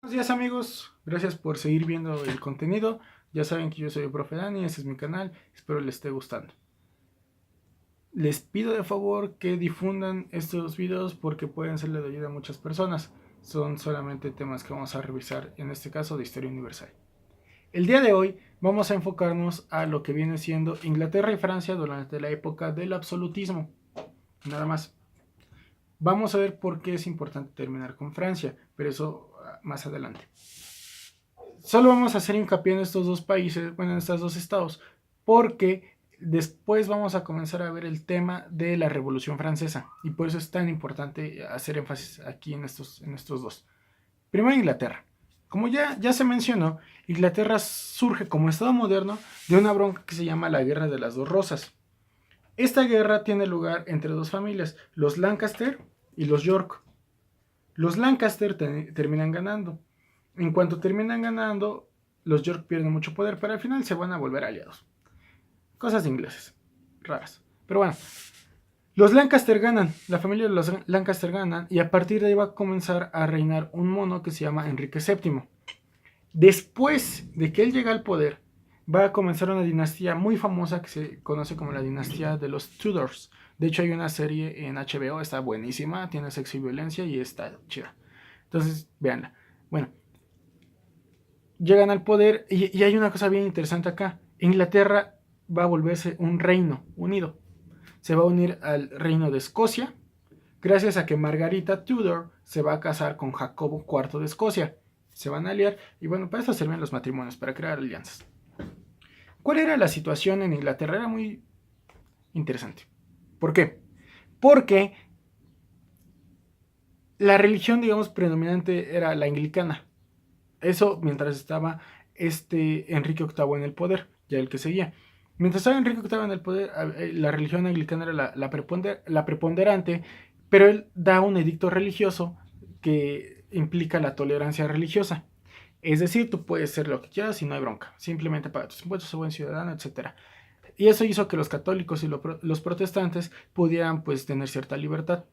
Buenos días amigos, gracias por seguir viendo el contenido. Ya saben que yo soy el profe Dani, este es mi canal, espero les esté gustando. Les pido de favor que difundan estos videos porque pueden serle de ayuda a muchas personas. Son solamente temas que vamos a revisar, en este caso de historia universal. El día de hoy vamos a enfocarnos a lo que viene siendo Inglaterra y Francia durante la época del absolutismo. Nada más. Vamos a ver por qué es importante terminar con Francia, pero eso más adelante. Solo vamos a hacer hincapié en estos dos países, bueno, en estos dos estados, porque después vamos a comenzar a ver el tema de la Revolución Francesa, y por eso es tan importante hacer énfasis aquí en estos dos. Primero Inglaterra. Como ya se mencionó, Inglaterra surge como estado moderno de una bronca que se llama la Guerra de las Dos Rosas. Esta guerra tiene lugar entre dos familias, los Lancaster y los York. Los Lancaster terminan ganando. En cuanto terminan ganando, los York pierden mucho poder, pero al final se van a volver aliados. Cosas de ingleses, raras. Pero bueno, los Lancaster ganan, la familia de los Lancaster ganan, y a partir de ahí va a comenzar a reinar un mono que se llama Enrique VII. Después de que él llega al poder, va a comenzar una dinastía muy famosa que se conoce como la dinastía de los Tudors. De hecho, hay una serie en HBO, está buenísima, tiene sexo y violencia y está chida. Entonces, véanla. Bueno, llegan al poder y hay una cosa bien interesante acá. Inglaterra va a volverse un reino unido. Se va a unir al reino de Escocia, gracias a que Margarita Tudor se va a casar con Jacobo IV de Escocia. Se van a aliar y bueno, para eso sirven los matrimonios, para crear alianzas. ¿Cuál era la situación en Inglaterra? Era muy interesante. ¿Por qué? Porque la religión, digamos, predominante era la anglicana. Eso mientras estaba Enrique VIII en el poder, ya el que seguía. Mientras estaba Enrique VIII en el poder, la religión anglicana era la preponderante, pero él da un edicto religioso que implica la tolerancia religiosa. Es decir, tú puedes ser lo que quieras y no hay bronca. Simplemente paga tus impuestos, sé buen ciudadano, etc. Y eso hizo que los católicos y los protestantes pudieran pues tener cierta libertad.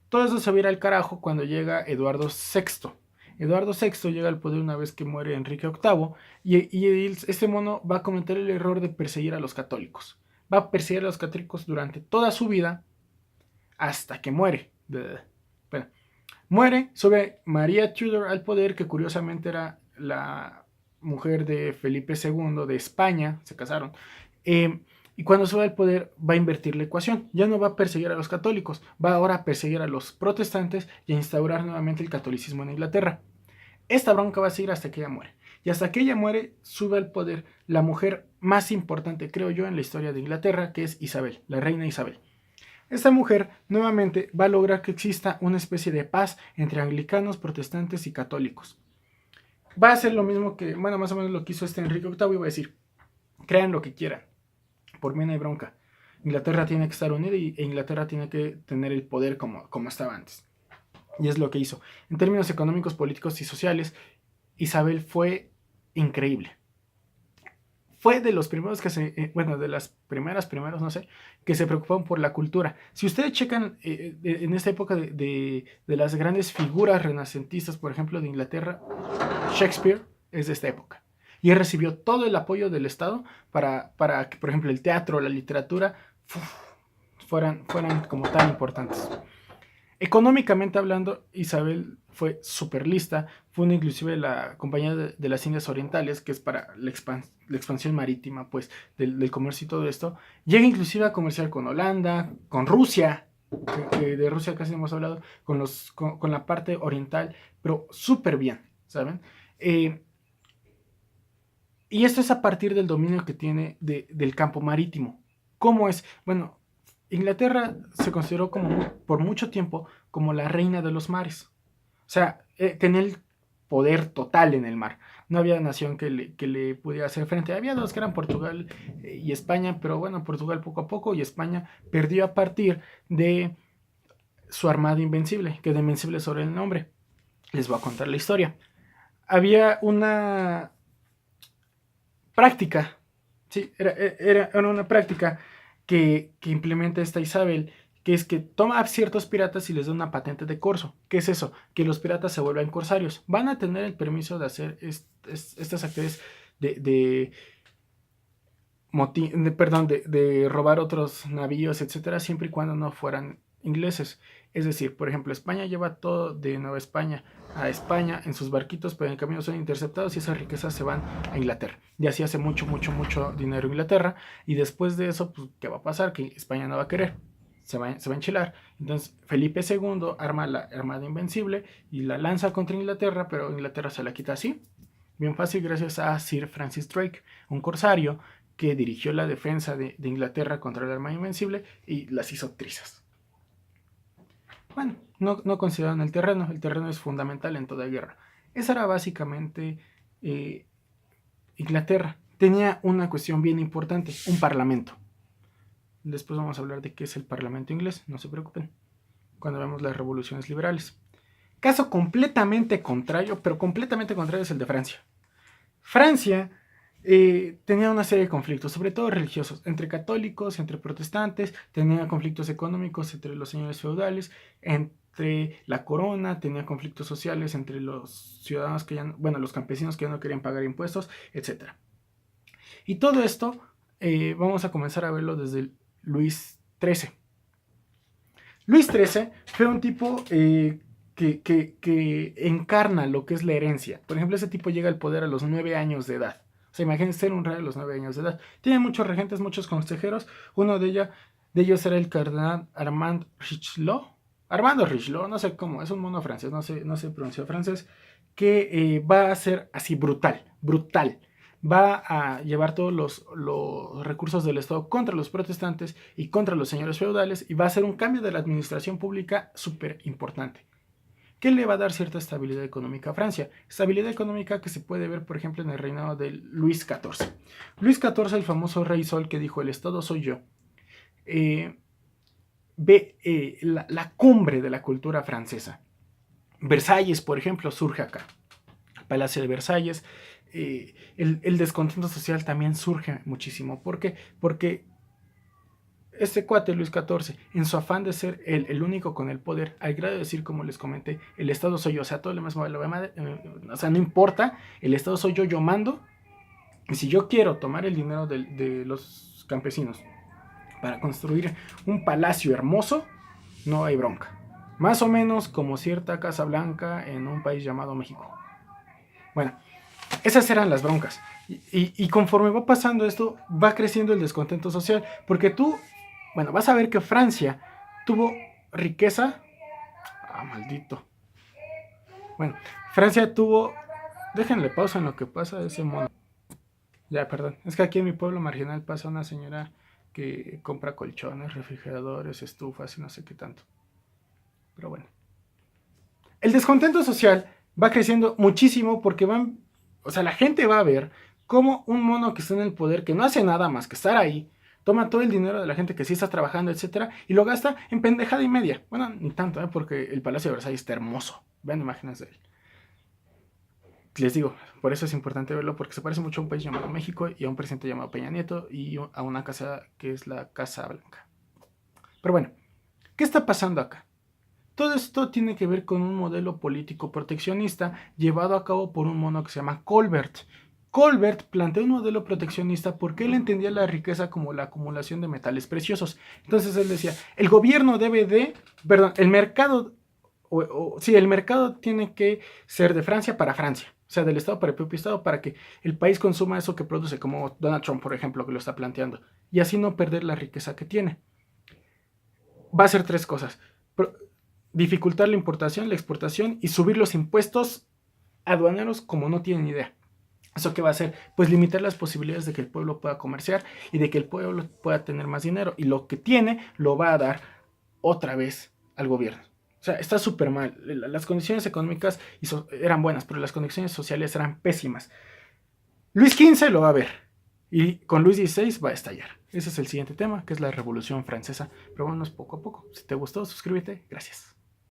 Todo eso se va a ir al carajo cuando llega Eduardo VI. Eduardo VI llega al poder una vez que muere Enrique VIII y este mono va a cometer el error de perseguir a los católicos. Va a perseguir a los católicos durante toda su vida hasta que muere. Bueno, muere, sube María Tudor al poder, que curiosamente era la mujer de Felipe II de España, se casaron. Y cuando sube al poder va a invertir la ecuación. Ya no va a perseguir a los católicos, va ahora a perseguir a los protestantes y a instaurar nuevamente el catolicismo en Inglaterra. Esta bronca va a seguir hasta que ella muere. Y hasta que ella muere, sube al poder la mujer más importante, creo yo, en la historia de Inglaterra, que es Isabel, la reina Isabel. Esta mujer nuevamente va a lograr que exista una especie de paz entre anglicanos, protestantes y católicos. Va a hacer lo mismo que, bueno, más o menos lo que hizo Enrique VIII y va a decir, crean lo que quieran, por mí no hay bronca. Inglaterra tiene que estar unida e Inglaterra tiene que tener el poder como estaba antes. Y es lo que hizo. En términos económicos, políticos y sociales, Isabel fue increíble. Fue de los primeros que bueno, de las primeros, no sé, que se preocuparon por la cultura. Si ustedes checan en esta época de las grandes figuras renacentistas, por ejemplo, de Inglaterra, Shakespeare es de esta época. Y él recibió todo el apoyo del Estado para que, por ejemplo, el teatro, la literatura, fueran como tan importantes. Económicamente hablando, Isabel fue súper lista, fue una inclusive la compañía de las Indias Orientales, que es para la expansión marítima pues del comercio y todo esto. Llega inclusive a comerciar con Holanda, con Rusia, que de Rusia casi no hemos hablado, con la parte oriental, pero súper bien, ¿saben? Y esto es a partir del dominio que tiene del campo marítimo. ¿Cómo es? Bueno, Inglaterra se consideró por mucho tiempo como la reina de los mares. O sea, tenía el poder total en el mar. No había nación que le pudiera hacer frente. Había dos que eran Portugal y España, pero bueno, Portugal poco a poco y España perdió a partir de su armada invencible, que de invencible sobre el nombre. Les voy a contar la historia. Había una práctica, sí, era una práctica que implementa esta Isabel, que es que toma a ciertos piratas y les da una patente de corso. ¿Qué es eso? Que los piratas se vuelven corsarios. Van a tener el permiso de hacer estas actividades de de robar otros navíos, etcétera, siempre y cuando no fueran ingleses. Es decir, por ejemplo, España lleva todo de Nueva España a España en sus barquitos, pero en el camino son interceptados y esas riquezas se van a Inglaterra. Y así hace mucho dinero Inglaterra. Y después de eso, pues, ¿qué va a pasar? Que España no va a querer. Se va a enchilar. Entonces Felipe II arma la Armada Invencible y la lanza contra Inglaterra, pero Inglaterra se la quita así. Bien fácil, gracias a Sir Francis Drake, un corsario que dirigió la defensa de Inglaterra contra la Armada Invencible y las hizo trizas. Bueno, no consideraron el terreno es fundamental en toda guerra. Esa era básicamente Inglaterra. Tenía una cuestión bien importante, un parlamento. Después vamos a hablar de qué es el parlamento inglés, no se preocupen, cuando vemos las revoluciones liberales. Caso completamente contrario, pero completamente contrario es el de Francia. Francia tenía una serie de conflictos, sobre todo religiosos, entre católicos, entre protestantes, tenía conflictos económicos entre los señores feudales, entre la corona, tenía conflictos sociales entre los ciudadanos los campesinos que ya no querían pagar impuestos, etc. Y todo esto vamos a comenzar a verlo desde Luis XIII. Luis XIII fue un tipo que encarna lo que es la herencia. Por ejemplo, ese tipo llega al poder a los 9 años de edad. O sea, imagínense ser un rey a los 9 años de edad. Tiene muchos regentes, muchos consejeros. Uno de ellos era el cardenal Armand Richelieu. Armando Richelieu, no sé cómo, es un mono francés, no sé pronunciar francés, que va a ser así brutal. Va a llevar todos los recursos del Estado contra los protestantes y contra los señores feudales y va a hacer un cambio de la administración pública súper importante, que le va a dar cierta estabilidad económica a Francia. Estabilidad económica que se puede ver, por ejemplo, en el reinado de Luis XIV. Luis XIV, el famoso rey Sol que dijo, el Estado soy yo, ve la cumbre de la cultura francesa. Versalles, por ejemplo, surge acá. El Palacio de Versalles. El descontento social también surge muchísimo. ¿Por qué? Porque este cuate, Luis XIV, en su afán de ser el único con el poder, al grado de decir, como les comenté, el Estado soy yo, o sea, todo lo demás, o sea, no importa, el Estado soy yo mando, y si yo quiero tomar el dinero de los campesinos para construir un palacio hermoso, no hay bronca. Más o menos como cierta Casa Blanca en un país llamado México. Bueno, esas eran las broncas. Y conforme va pasando esto, va creciendo el descontento social. Porque tú, vas a ver que Francia tuvo riqueza. Ah, maldito. Bueno, Francia tuvo... Déjenle pausa en lo que pasa ese mono. Ya, perdón. Es que aquí en mi pueblo marginal pasa una señora que compra colchones, refrigeradores, estufas y no sé qué tanto. Pero bueno. El descontento social va creciendo muchísimo porque la gente va a ver cómo un mono que está en el poder, que no hace nada más que estar ahí, toma todo el dinero de la gente que sí está trabajando, etcétera, y lo gasta en pendejada y media. Bueno, ni tanto, porque el Palacio de Versalles está hermoso. Vean imágenes de él. Les digo, por eso es importante verlo, porque se parece mucho a un país llamado México y a un presidente llamado Peña Nieto y a una casa que es la Casa Blanca. Pero bueno, ¿qué está pasando acá? Todo esto tiene que ver con un modelo político proteccionista llevado a cabo por un mono que se llama Colbert. Colbert planteó un modelo proteccionista porque él entendía la riqueza como la acumulación de metales preciosos. Entonces él decía, el gobierno el mercado, el mercado tiene que ser de Francia para Francia. O sea, del Estado para el propio Estado, para que el país consuma eso que produce, como Donald Trump, por ejemplo, que lo está planteando. Y así no perder la riqueza que tiene. Va a hacer 3 cosas. Dificultar la importación, la exportación y subir los impuestos aduaneros como no tienen idea. ¿Eso qué va a hacer? Pues limitar las posibilidades de que el pueblo pueda comerciar y de que el pueblo pueda tener más dinero. Y lo que tiene lo va a dar otra vez al gobierno. O sea, está súper mal. Las condiciones económicas eran buenas, pero las condiciones sociales eran pésimas. Luis XV lo va a ver. Y con Luis XVI va a estallar. Ese es el siguiente tema, que es la Revolución Francesa. Pero vámonos poco a poco. Si te gustó, suscríbete. Gracias.